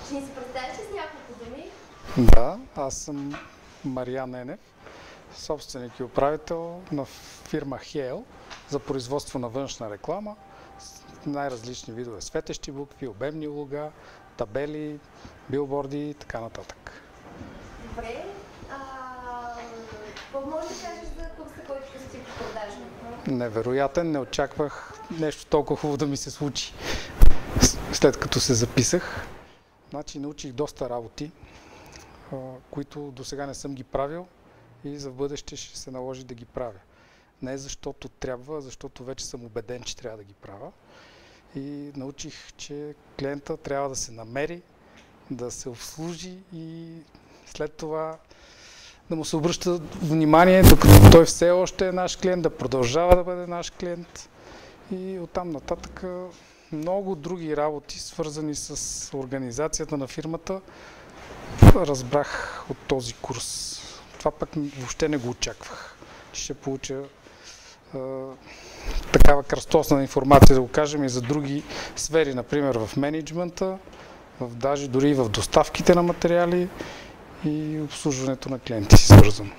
Ще ни се представиш с няколко думи? Да, аз съм Мариан Енев, собственик и управител на фирма Hale за производство на външна реклама с най-различни видове светещи букви, обемни лога, табели, билборди и така нататък. Добре. Какво можеш да кажеш за курса, който посети по продажната? Невероятен, не очаквах нещо толкова хубаво да ми се случи след като се записах. Значи научих доста работи, които до сега не съм ги правил и за в бъдеще ще се наложи да ги правя. Не защото трябва, а защото вече съм убеден, че трябва да ги правя. И научих, че клиента трябва да се намери, да се обслужи и след това да му се обръща внимание, докато той все още е наш клиент, да продължава да бъде наш клиент. И оттам нататък много други работи, свързани с организацията на фирмата, разбрах от този курс. Това пък въобще не го очаквах, че ще получа такава кръстосна информация, да го кажем, и за други сфери, например в мениджмънта, даже дори и в доставките на материали и обслужването на клиенти си свързано.